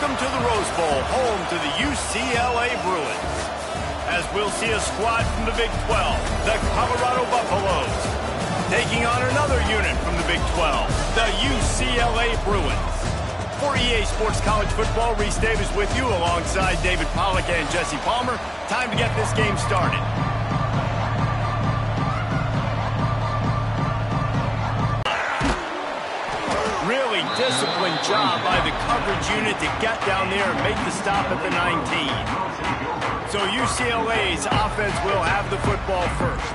Welcome to the Rose Bowl, home to the UCLA Bruins. As we'll see a squad from the Big 12, the Colorado Buffaloes, taking on another unit from the Big 12, the UCLA Bruins. For EA Sports College Football, Reese Davis with you alongside David Pollack and Jesse Palmer. Time to get this game started. Really disciplined job by the coverage unit to get down there and make the stop at the 19. So UCLA's offense will have the football first.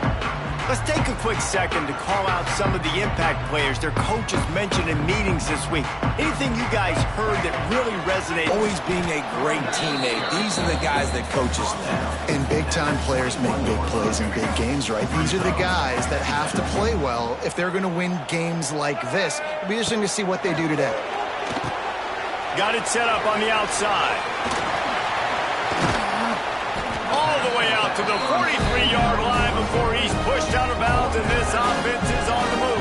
Let's take a quick second to call out some of the impact players their coaches mentioned in meetings this week. Anything you guys heard that really resonated? Always being a great teammate. These are the guys that coaches love. And big-time players make big plays in big games, right? These are the guys that have to play well if they're going to win games like this. It'll be interesting to see what they do today. Got it set up on the outside. All the way out to the 43-yard line before he's pushed out of bounds, and this offense is on the move.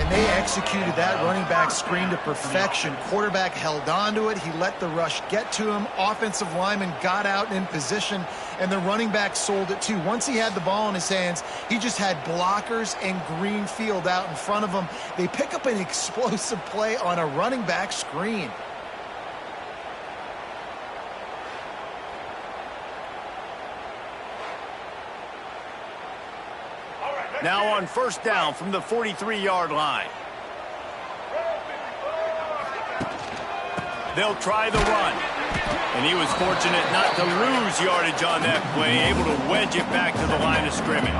And they executed that running back screen to perfection. Quarterback held on to it. He let the rush get to him. Offensive lineman got out and in position, and the running back sold it too. Once he had the ball in his hands, he just had blockers and green field out in front of him. They pick up an explosive play on a running back screen. Now on first down from the 43-yard line. They'll try the run. And he was fortunate not to lose yardage on that play, able to wedge it back to the line of scrimmage.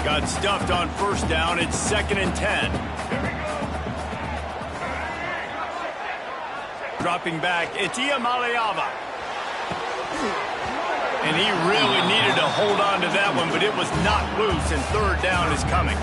Got stuffed on first down. It's 2nd and 10. Dropping back, it's Iamaleava. And he really needed to hold on to that one, but it was knocked loose, and third down is coming.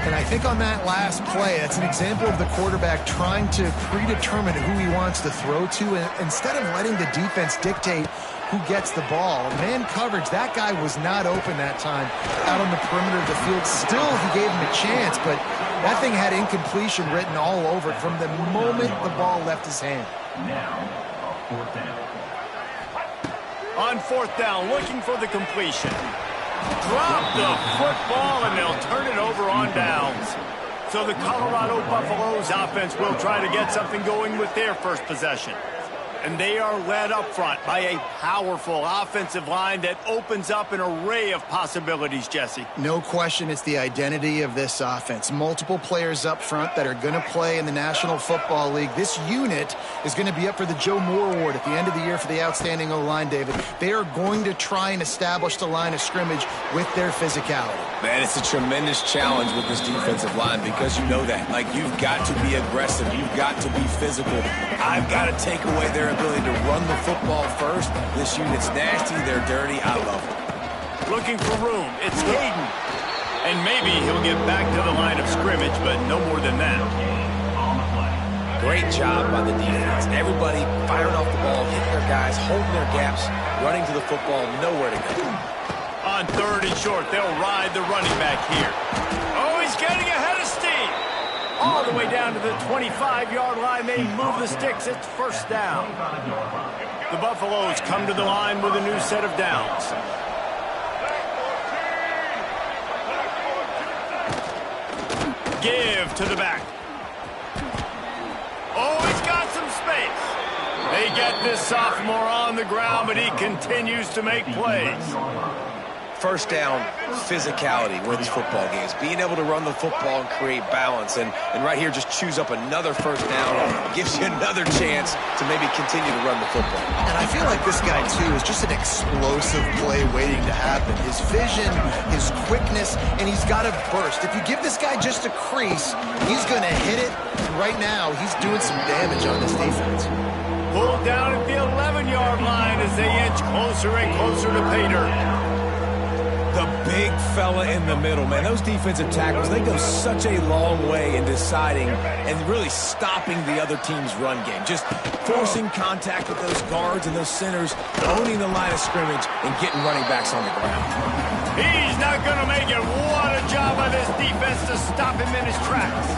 And I think on that last play, it's an example of the quarterback trying to predetermine who he wants to throw to, and instead of letting the defense dictate who gets the ball. Man coverage, that guy was not open that time out on the perimeter of the field. Still, he gave him a chance, but that thing had incompletion written all over it from the moment the ball left his hand. Now, fourth down. On fourth down, looking for the completion. Drop the football, and they'll turn it over on downs. So the Colorado Buffaloes offense will try to get something going with their first possession. And they are led up front by a powerful offensive line that opens up an array of possibilities, Jesse. No question, it's the identity of this offense. Multiple players up front that are going to play in the National Football League. This unit is going to be up for the Joe Moore Award at the end of the year for the outstanding O-line, David. They are going to try and establish the line of scrimmage with their physicality. Man, it's a tremendous challenge with this defensive line because you know that. Like, you've got to be aggressive. You've got to be physical. I've got to take away their ability to run the football first. This unit's nasty. They're dirty. I love it. Looking for room. It's Hayden. And maybe he'll get back to the line of scrimmage, but no more than that. Great job by the defense. Everybody firing off the ball, hitting their guys, holding their gaps, running to the football, nowhere to go. On third and short, they'll ride the running back here. Oh, he's getting ahead of steam. All the way down to the 25-yard line. They move the sticks. It's first down. The Buffaloes come to the line with a new set of downs. Give to the back. Oh, he's got some space. They get this sophomore on the ground, but he continues to make plays. First down, physicality wins football games. Being able to run the football and create balance. And right here, just choose up another first down. Gives you another chance to maybe continue to run the football. And I feel like this guy, too, is just an explosive play waiting to happen. His vision, his quickness, and he's got a burst. If you give this guy just a crease, he's going to hit it. And right now, he's doing some damage on this defense. Pulled down at the 11-yard line as they inch closer and closer to pay dirt. The big fella in the middle, man. Those defensive tackles, they go such a long way in deciding and really stopping the other team's run game. Just forcing contact with those guards and those centers, owning the line of scrimmage, and getting running backs on the ground. He's not going to make it. What a job by this defense to stop him in his tracks.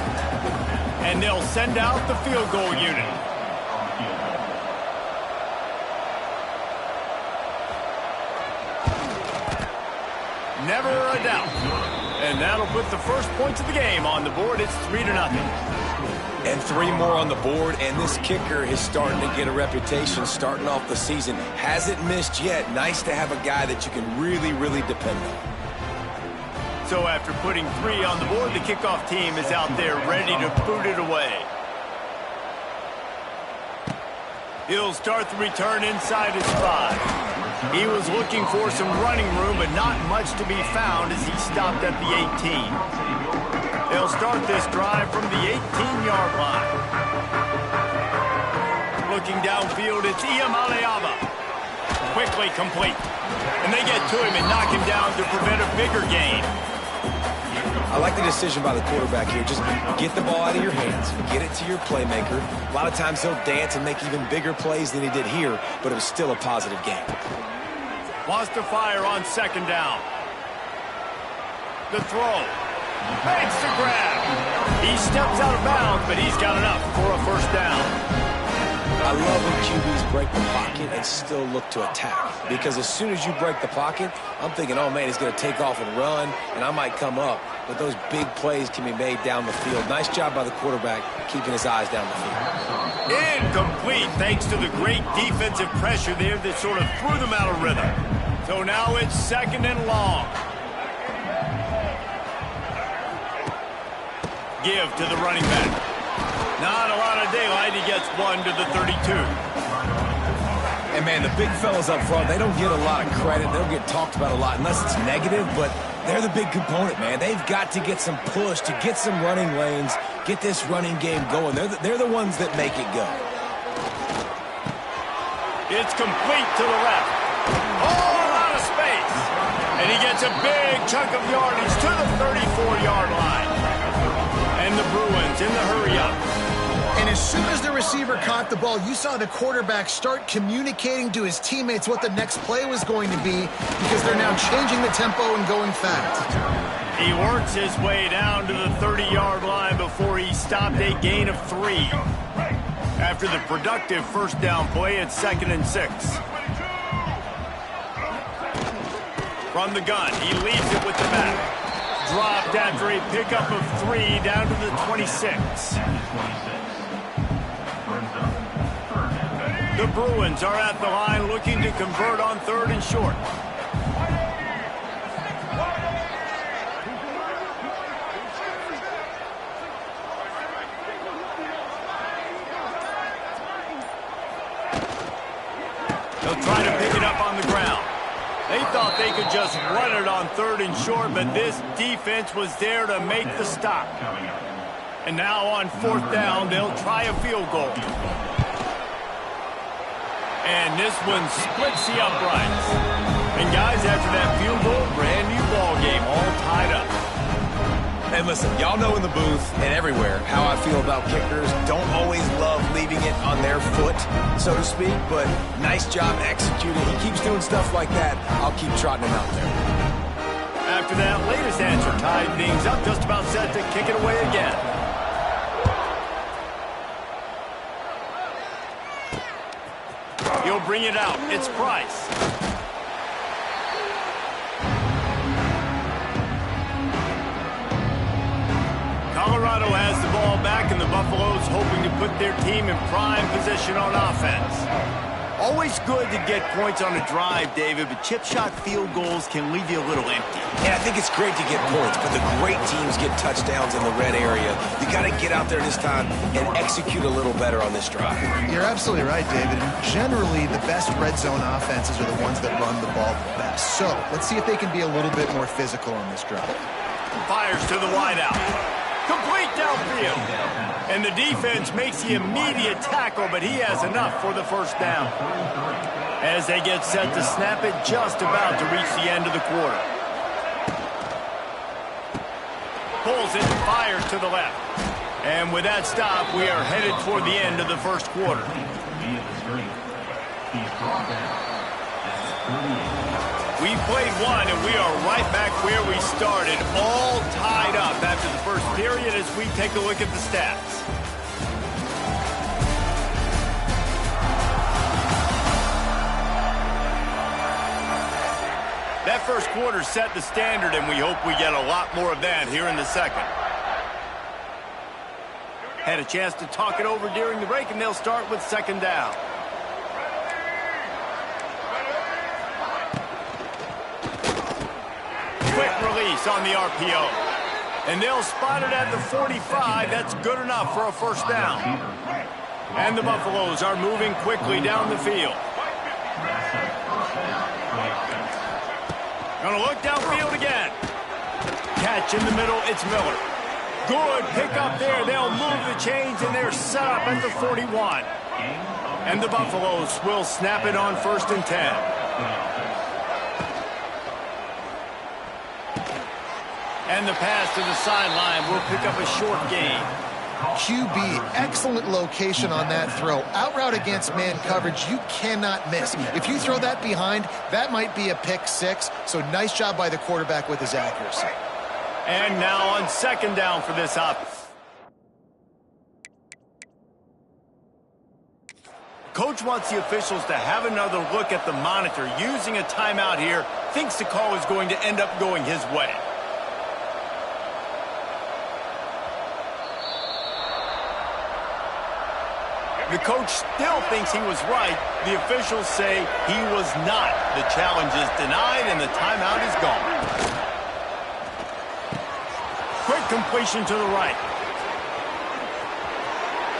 And they'll send out the field goal unit. Never a doubt. And that'll put the first points of the game on the board. It's 3-0. And 3 more on the board, and this kicker is starting to get a reputation starting off the season. Hasn't missed yet. Nice to have a guy that you can really, really depend on. So after putting 3 on the board, the kickoff team is out there ready to boot it away. He'll start the return inside his 5. He was looking for some running room, but not much to be found as he stopped at the 18. They'll start this drive from the 18-yard line. Looking downfield, it's Iamaleava. Quickly complete. And they get to him and knock him down to prevent a bigger gain. I like the decision by the quarterback here. Just get the ball out of your hands, get it to your playmaker. A lot of times he'll dance and make even bigger plays than he did here, but it was still a positive game. Wants to fire on 2nd down. The throw. Makes the grab. He steps out of bounds, but he's got enough for a 1st down. I love when QBs break the pocket and still look to attack. Because as soon as you break the pocket, I'm thinking, oh, man, he's going to take off and run, and I might come up. But those big plays can be made down the field. Nice job by the quarterback keeping his eyes down the field. Incomplete, thanks to the great defensive pressure there that sort of threw them out of rhythm. So now it's 2nd and long. Give to the running back. Not a lot of daylight. He gets 1 to the 32. And, man, the big fellas up front, they don't get a lot of credit. They don't get talked about a lot unless it's negative, but they're the big component, man. They've got to get some push to get some running lanes, get this running game going. They're the ones that make it go. It's complete to the left. Oh, a lot of space. And he gets a big chunk of yardage to the 34-yard line. And the Bruins in the hurry-up. And as soon as the receiver caught the ball, you saw the quarterback start communicating to his teammates what the next play was going to be because they're now changing the tempo and going fast. He works his way down to the 30-yard line before he stopped a gain of 3. After the productive 1st down play, it's 2nd and 6. From the gun, he leaves it with the back. Dropped after a pickup of 3 down to the 26. The Bruins are at the line looking to convert on 3rd and short. They'll try to pick it up on the ground. They thought they could just run it on 3rd and short, but this defense was there to make the stop. And now on 4th down, they'll try a field goal. And this one splits the uprights. And guys, after that field goal, brand new ball game, all tied up. And listen, y'all know in the booth and everywhere how I feel about kickers. Don't always love leaving it on their foot, so to speak, but nice job executing. He keeps doing stuff like that. I'll keep trotting him out there. After that latest answer tied things up, just about set to kick it away again. He'll bring it out. It's Price. Colorado has the ball back, and the Buffaloes hoping to put their team in prime position on offense. Always good to get points on a drive, David, but chip shot field goals can leave you a little empty. Yeah, I think it's great to get points, but the great teams get touchdowns in the red area. You got to get out there this time and execute a little better on this drive. You're absolutely right, David. And generally, the best red zone offenses are the ones that run the ball the best. So let's see if they can be a little bit more physical on this drive. Fires to the wideout. Complete downfield. And the defense makes the immediate tackle, but he has enough for the 1st down. As they get set to snap it, just about to reach the end of the quarter. Pulls it, fires to the left. And with that stop, we are headed toward the end of the 1st quarter. We played 1, and we are right back where we started, all tied up after the 1st period as we take a look at the stats. That first quarter set the standard, and we hope we get a lot more of that here in the second. Had a chance to talk it over during the break, and they'll start with second down. Quick release on the RPO. And they'll spot it at the 45. That's good enough for a first down. And the Buffaloes are moving quickly down the field. Gonna look downfield again. Catch in the middle, it's Miller. Good pickup there. They'll move the chains, and they're set up at the 41. And the Buffaloes will snap it on 1st and 10. And the pass to the sideline will pick up a short gain. QB, excellent location on that throw. Out route against man coverage, you cannot miss. If you throw that behind, that might be a pick 6. So nice job by the quarterback with his accuracy. And now on second down for this offense. Coach wants the officials to have another look at the monitor. Using a timeout here, thinks the call is going to end up going his way. The coach still thinks he was right. The officials say he was not. The challenge is denied, and the timeout is gone. Quick completion to the right.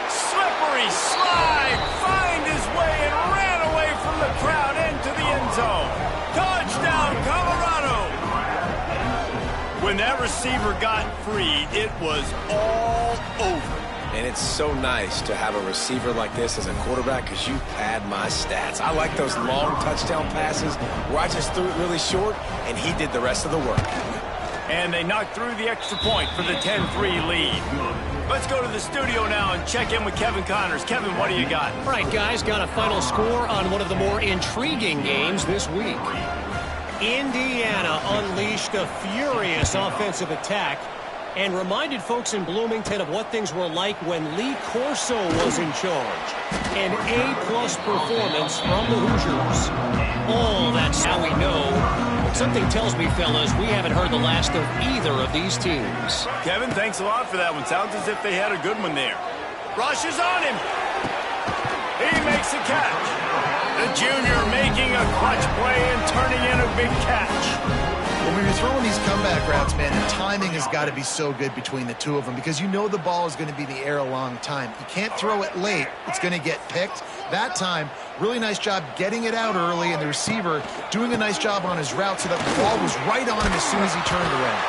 Slippery slide. Find his way and ran away from the crowd into the end zone. Touchdown, Colorado. When that receiver got free, it was all over. And it's so nice to have a receiver like this as a quarterback because you pad my stats. I like those long touchdown passes where I just threw it really short and he did the rest of the work. And they knocked through the extra point for the 10-3 lead. Let's go to the studio now and check in with Kevin Connors. Kevin, what do you got? All right, guys, got a final score on one of the more intriguing games this week. Indiana unleashed a furious offensive attack and reminded folks in Bloomington of what things were like when Lee Corso was in charge. An A-plus performance from the Hoosiers. Oh, that's how we know. But something tells me, fellas, we haven't heard the last of either of these teams. Kevin, thanks a lot for that one. Sounds as if they had a good one there. Rush is on him. He makes a catch. The junior making a clutch play and turning in a big catch. When you're throwing these comeback routes, man, the timing has got to be so good between the two of them because you know the ball is going to be in the air a long time. You can't throw it late. It's going to get picked. That time, really nice job getting it out early, and the receiver doing a nice job on his route so that the ball was right on him as soon as he turned around.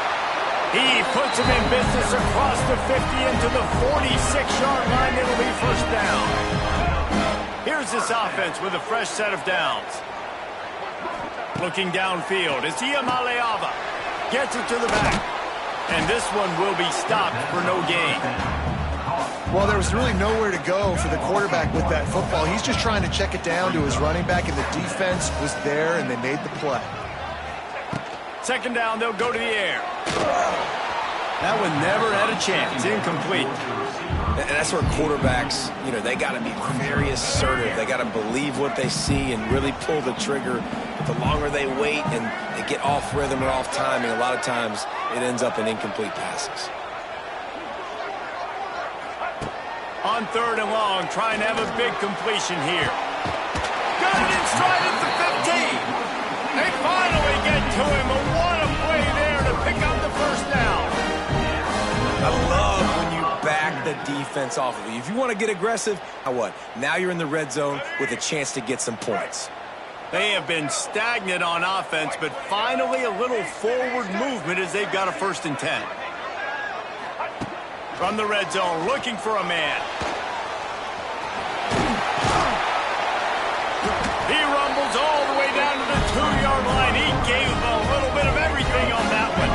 He puts him in business across the 50 into the 46-yard line. It'll be first down. Here's this offense with a fresh set of downs. Looking downfield, it's Iamaleava. Gets it to the back. And this one will be stopped for no gain. Well, there was really nowhere to go for the quarterback with that football. He's just trying to check it down to his running back, and the defense was there, and they made the play. Second down, they'll go to the air. That one never had a chance. Incomplete. And that's where quarterbacks, they got to be very assertive. They got to believe what they see and really pull the trigger. But the longer they wait and they get off rhythm or off timing, a lot of times it ends up in incomplete passes. On third and long, trying to have a big completion here. Got it in stride at the 15. They finally get to him. What a play there to pick up the first down. I love when you back the defense off of you. If you want to get aggressive, now you're in the red zone with a chance to get some points. They have been stagnant on offense, but finally a little forward movement as they've got a 1st and 10. From the red zone, looking for a man. He rumbles all the way down to the 2-yard line. He gave a little bit of everything on that one.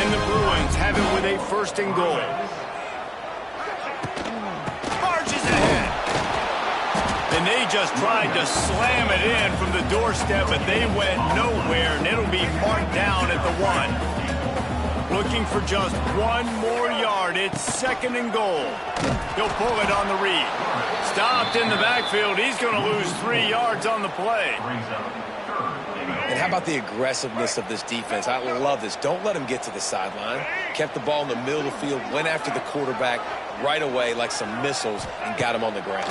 And the Bruins have it with a 1st and goal. Marches ahead. And they just tried to slam it in from the doorstep, but they went nowhere, and it'll be marked down at the 1. Looking for just one more yard. It's 2nd and goal. He'll pull it on the read. Stopped in the backfield. He's going to lose 3 yards on the play. And How about the aggressiveness of this defense? I love this. Don't let them get to the sideline. Kept the ball in the middle of the field, went after the quarterback right away like some missiles, and got him on the ground.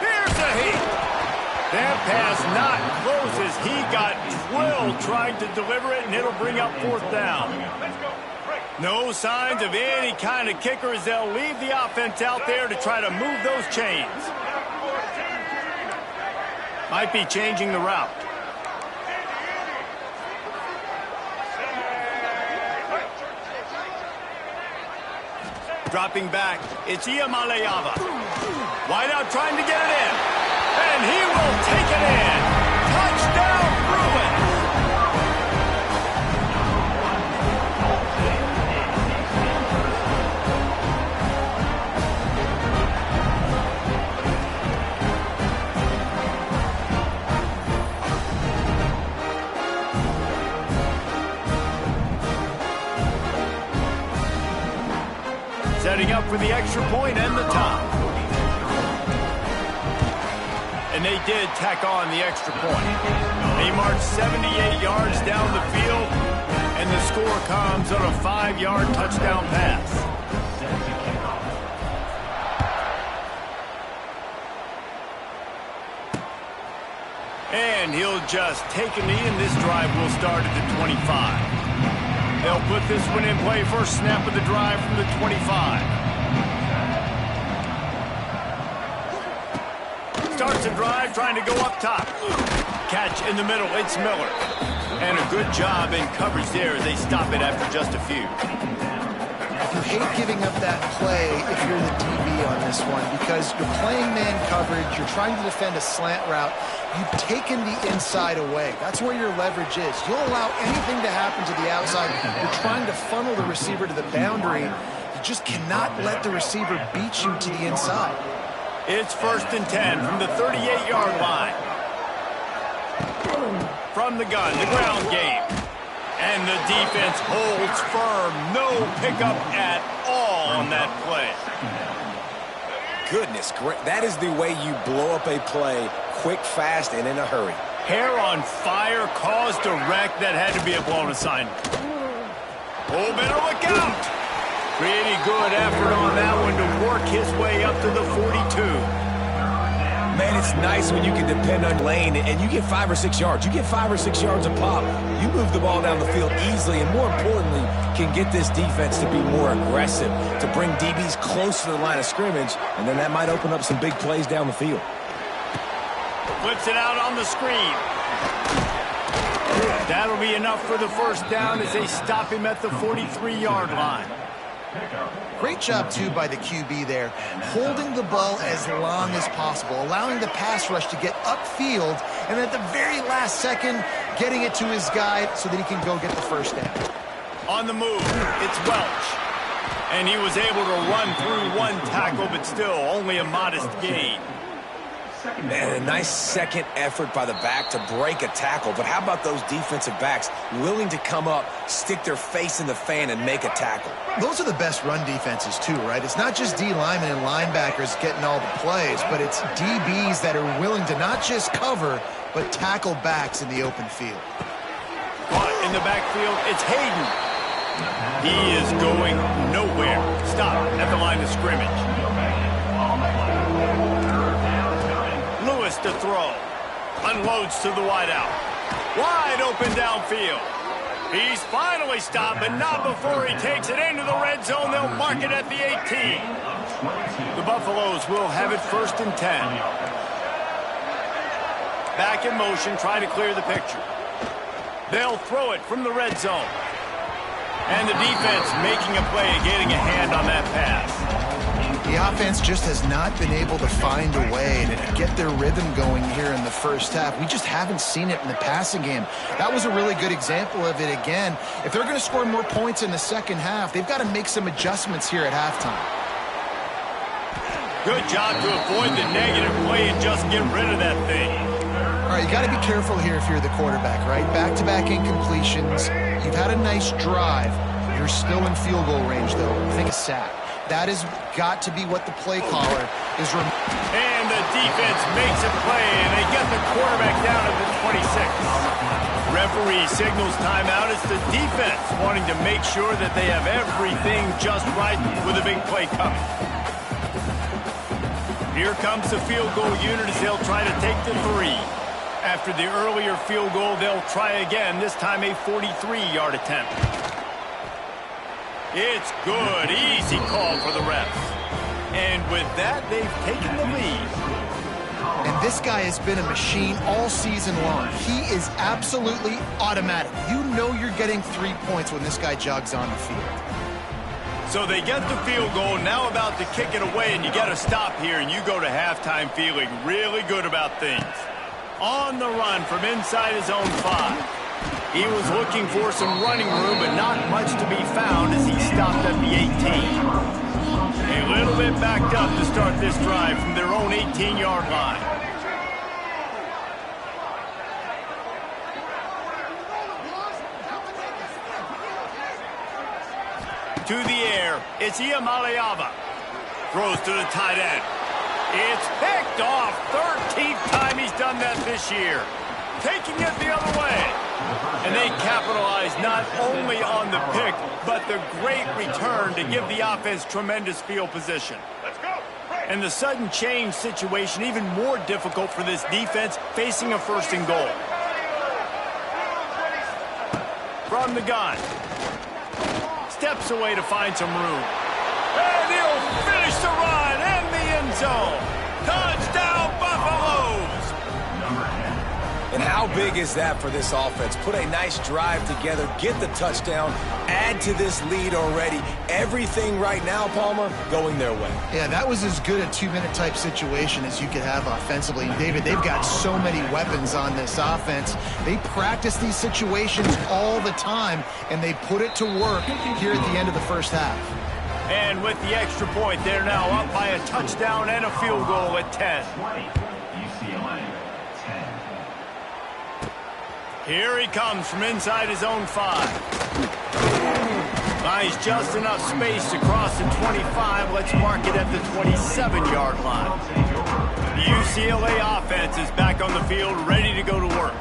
Here's a heat. That pass not close as he got drilled trying to deliver it, and it'll bring up 4th down. No signs of any kind of kicker as they'll leave the offense out there to try to move those chains. Might be changing the route. Dropping back, it's Iamaleava. Wide out trying to get it in. And he will take it in. Touchdown, Bruins! Setting up for the extra point and the top. And they did tack on the extra point. They marched 78 yards down the field, and the score comes on a 5-yard touchdown pass. And he'll just take a knee, and this drive will start at the 25. They'll put this one in play. First snap of the drive from the 25. Starts a drive trying to go up top. Catch in the middle. It's Miller. And a good job in coverage there as they stop it after just a few. You hate giving up that play if you're the DB on this one because you're playing man coverage. You're trying to defend a slant route. You've taken the inside away. That's where your leverage is. You'll allow anything to happen to the outside. You're trying to funnel the receiver to the boundary. You just cannot let the receiver beat you to the inside. It's 1st and 10 from the 38-yard line. From the gun, the ground game. And the defense holds firm. No pickup at all on that play. Goodness, that is the way you blow up a play quick, fast, and in a hurry. Hair on fire, caused a wreck. That had to be a blown assignment. Oh, better look out. Pretty good effort on that one to work his way up to the 42. Man, it's nice when you can depend on lane and you get 5 or 6 yards. You get 5 or 6 yards a pop. You move the ball down the field easily and, more importantly, can get this defense to be more aggressive, to bring DBs close to the line of scrimmage, and then that might open up some big plays down the field. Flips it out on the screen. That'll be enough for the first down as they stop him at the 43-yard line. Great job, too, by the QB there, holding the ball as long as possible, allowing the pass rush to get upfield, and at the very last second, getting it to his guy so that he can go get the first down. On the move, it's Welch. And he was able to run through one tackle, but still only a modest gain. Man, a nice second effort by the back to break a tackle. But how about those defensive backs willing to come up, stick their face in the fan, and make a tackle? Those are the best run defenses, too, right? It's not just D linemen and linebackers getting all the plays, but it's DBs that are willing to not just cover, but tackle backs in the open field. But in the backfield, it's Hayden. He is going nowhere. Stop at the line of scrimmage. Lewis to throw. Unloads to the wideout. Wide open downfield. He's finally stopped, but not before he takes it into the red zone. They'll mark it at the 18. The Buffaloes will have it 1st and 10. Back in motion, trying to clear the picture. They'll throw it from the red zone. And the defense making a play and getting a hand on that pass. The offense just has not been able to find a way to get their rhythm going here in the first half. We just haven't seen it in the passing game. That was a really good example of it again. If they're going to score more points in the second half, they've got to make some adjustments here at halftime. Good job to avoid the negative play and just get rid of that thing. All right, you got to be careful here if you're the quarterback, right? Back-to-back incompletions. You've had a nice drive. You're still in field goal range, though. Think a sack. That has got to be what the play caller is. And the defense makes a play, and they get the quarterback down at the 26. referee signals timeout. It's the defense wanting to make sure that they have everything just right with a big play coming. Here comes the field goal unit as they'll try to take the 3. After the earlier field goal, they'll try again, this time a 43-yard attempt. It's good. Easy call for the refs. And with that, they've taken the lead. And this guy has been a machine all season long. He is absolutely automatic. You know you're getting 3 points when this guy jogs on the field. So they get the field goal, now about to kick it away, and you get a stop here, and you go to halftime feeling really good about things. On the run from inside his own 5. He was looking for some running room, but not much to be found as he stopped at the 18. A little bit backed up to start this drive from their own 18-yard line. To the air, it's Iamaleava. Throws to the tight end. It's picked off. 13th time he's done that this year. Taking it the other way. And they capitalize not only on the pick, but the great return to give the offense tremendous field position. Let's go. And the sudden change situation even more difficult for this defense facing a 1st and goal. From the gun. Steps away to find some room. And he'll finish the run in the end zone. Touchdown, Buffaloes! And how big is that for this offense? Put a nice drive together, get the touchdown, add to this lead already. Everything right now, Palmer, going their way. Yeah, that was as good a 2-minute type situation as you could have offensively. David, they've got so many weapons on this offense. They practice these situations all the time, and they put it to work here at the end of the first half. And with the extra point, they're now up by a touchdown and a field goal at 10. Here he comes from inside his own 5. Buys just enough space to cross the 25. Let's mark it at the 27-yard line. The UCLA offense is back on the field, ready to go to work.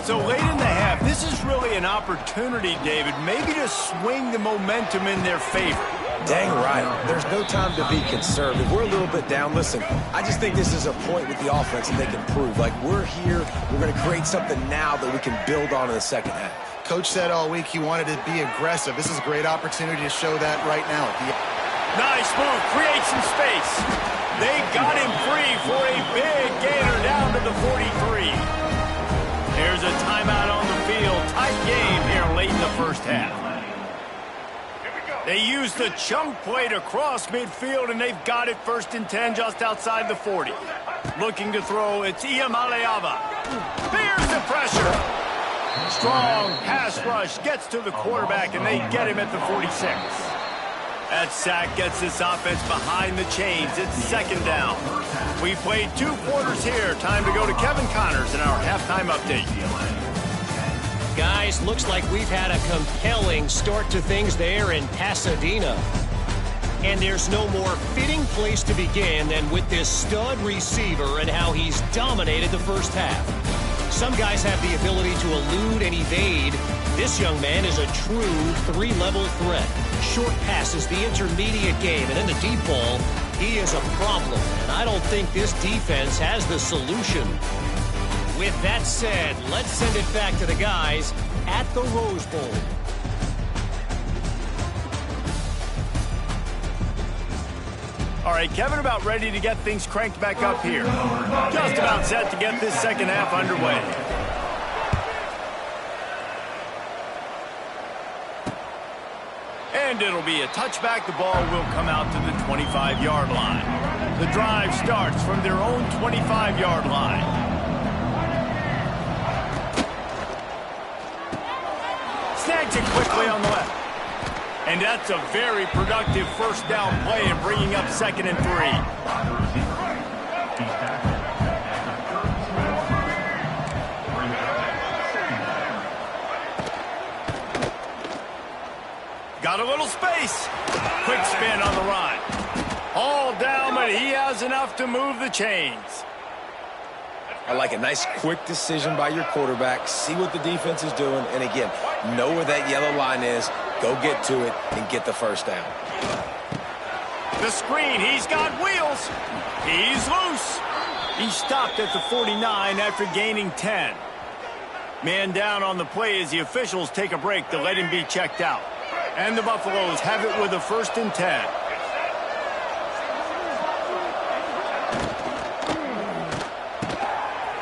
So late in the half, this is really an opportunity, David, maybe to swing the momentum in their favor. Dang right. There's no time to be conservative. We're a little bit down. Listen, I just think this is a point with the offense that they can prove. Like, we're here. We're going to create something now that we can build on in the second half. Coach said all week he wanted to be aggressive. This is a great opportunity to show that right now. Nice move. Create some space. They got him free for a big gainer down to the 43. Here's a timeout on the field. Tight game here late in the first half. They use the chunk play to cross midfield, and they've got it 1st and 10 just outside the 40. Looking to throw, it's Iamaleava. Fears the pressure. Strong pass rush gets to the quarterback, and they get him at the 46. That sack gets this offense behind the chains. It's 2nd down. We played 2 quarters here. Time to go to Kevin Connors in our halftime update. Guys, looks like we've had a compelling start to things there in Pasadena. And there's no more fitting place to begin than with this stud receiver and how he's dominated the first half. Some guys have the ability to elude and evade. This young man is a true 3-level threat. Short passes, the intermediate game, and in the deep ball, he is a problem. And I don't think this defense has the solution. With that said, let's send it back to the guys at the Rose Bowl. All right, Kevin, about ready to get things cranked back up here. Just about set to get this second half underway. And it'll be a touchback. The ball will come out to the 25-yard line. The drive starts from their own 25-yard line. Snags it quickly on the left. And that's a very productive 1st down play and bringing up 2nd and 3. Got a little space. Quick spin on the run. All down, but he has enough to move the chains. I like a nice quick decision by your quarterback. See what the defense is doing. And again, know where that yellow line is. Go get to it and get the first down. The screen, he's got wheels. He's loose. He stopped at the 49 after gaining 10. Man down on the play as the officials take a break to let him be checked out. And the Buffaloes have it with a 1st and 10.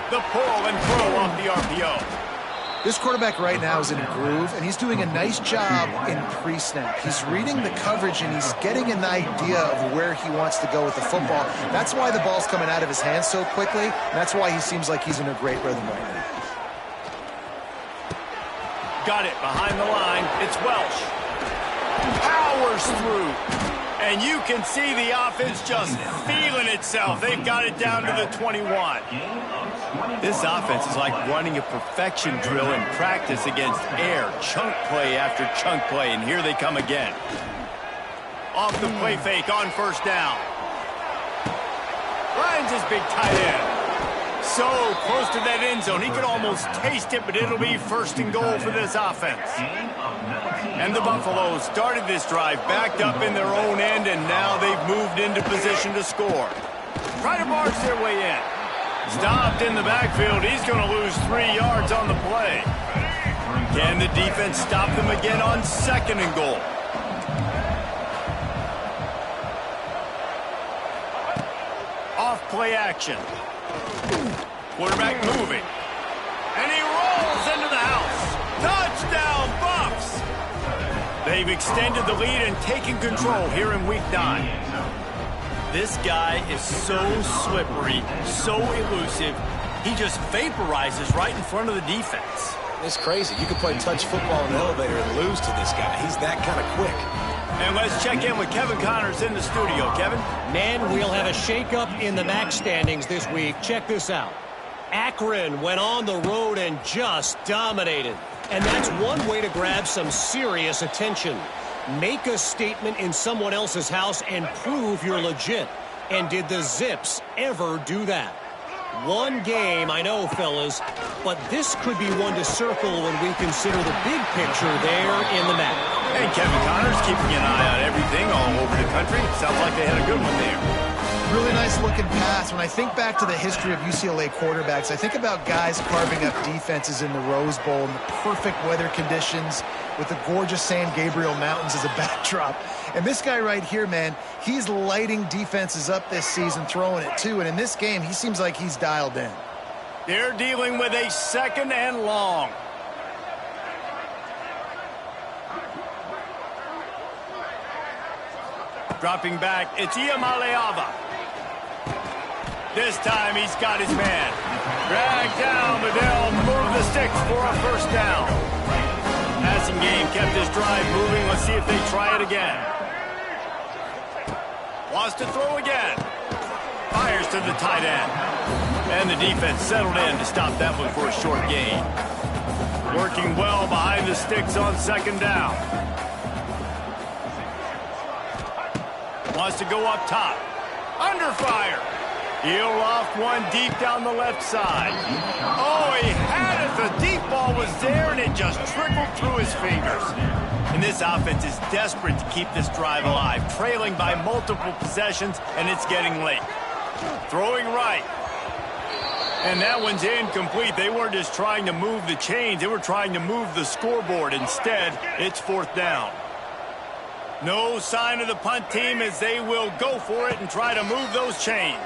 The pull and throw off the RPO. This quarterback right now is in a groove, and he's doing a nice job in pre-snap. He's reading the coverage, and he's getting an idea of where he wants to go with the football. That's why the ball's coming out of his hands so quickly, and that's why he seems like he's in a great rhythm right now. Got it behind the line. It's Welsh. Powers through. And you can see the offense just feeling itself. They've got it down to the 21. This offense is like running a perfection drill in practice against air. Chunk play after chunk play, and here they come again. Off the play fake on 1st down. Finds his big tight end. So close to that end zone. He could almost taste it, but it'll be 1st and goal for this offense. And the Buffaloes started this drive backed up in their own end, and now they've moved into position to score. Try to march their way in. Stopped in the backfield. He's going to lose 3 yards on the play. Can the defense stop them again on 2nd and goal? Off play action. Quarterback moving. And he rolls into the house. Touchdown, Buffs! They've extended the lead and taken control here in Week 9. This guy is so slippery, so elusive. He just vaporizes right in front of the defense. It's crazy. You can play touch football in an elevator and lose to this guy. He's that kind of quick. And let's check in with Kevin Connors in the studio. Kevin? Man, we'll have a shakeup in the MAC standings this week. Check this out. Akron went on the road and just dominated. And that's one way to grab some serious attention. Make a statement in someone else's house and prove you're legit. And did the Zips ever do that? One game, I know, fellas, but this could be one to circle when we consider the big picture there in the MAC. And Kevin Connors keeping an eye on everything all over the country. Sounds like they had a good one there. Really nice looking pass. When I think back to the history of UCLA quarterbacks, I think about guys carving up defenses in the Rose Bowl in the perfect weather conditions with the gorgeous San Gabriel Mountains as a backdrop. And this guy right here, man, he's lighting defenses up this season, throwing it too. And in this game, he seems like he's dialed in. They're dealing with a 2nd and long. Dropping back, it's Iamaleava. This time he's got his man. Dragged down, but they'll move the sticks for a 1st down. Passing game kept his drive moving. Let's see if they try it again. Wants to throw again. Fires to the tight end. And the defense settled in to stop that one for a short gain. Working well behind the sticks on 2nd down. Wants to go up top. Under fire. He'll loft one deep down the left side. Oh, he had it. The deep ball was there, and it just trickled through his fingers. And this offense is desperate to keep this drive alive, trailing by multiple possessions, and it's getting late. Throwing right. And that one's incomplete. They weren't just trying to move the chains. They were trying to move the scoreboard. Instead, it's 4th down. No sign of the punt team as they will go for it and try to move those chains.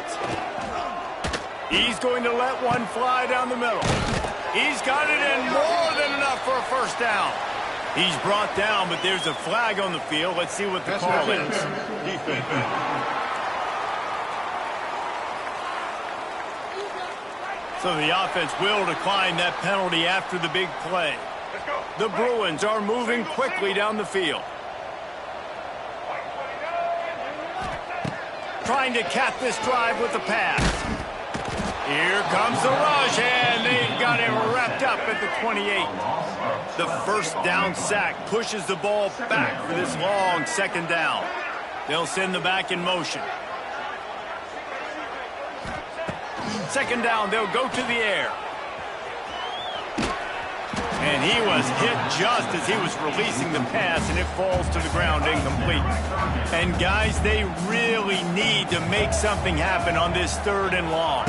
He's going to let one fly down the middle. He's got it in more than enough for a 1st down. He's brought down, but there's a flag on the field. Let's see what the call is. So the offense will decline that penalty after the big play. The Bruins are moving quickly down the field. Trying to cap this drive with the pass. Here comes the rush, and they've got him wrapped up at the 28. The 1st down sack pushes the ball back for this long 2nd down. They'll send the back in motion. second down, they'll go to the air. And he was hit just as he was releasing the pass, and it falls to the ground incomplete. And guys, they really need to make something happen on this 3rd and long.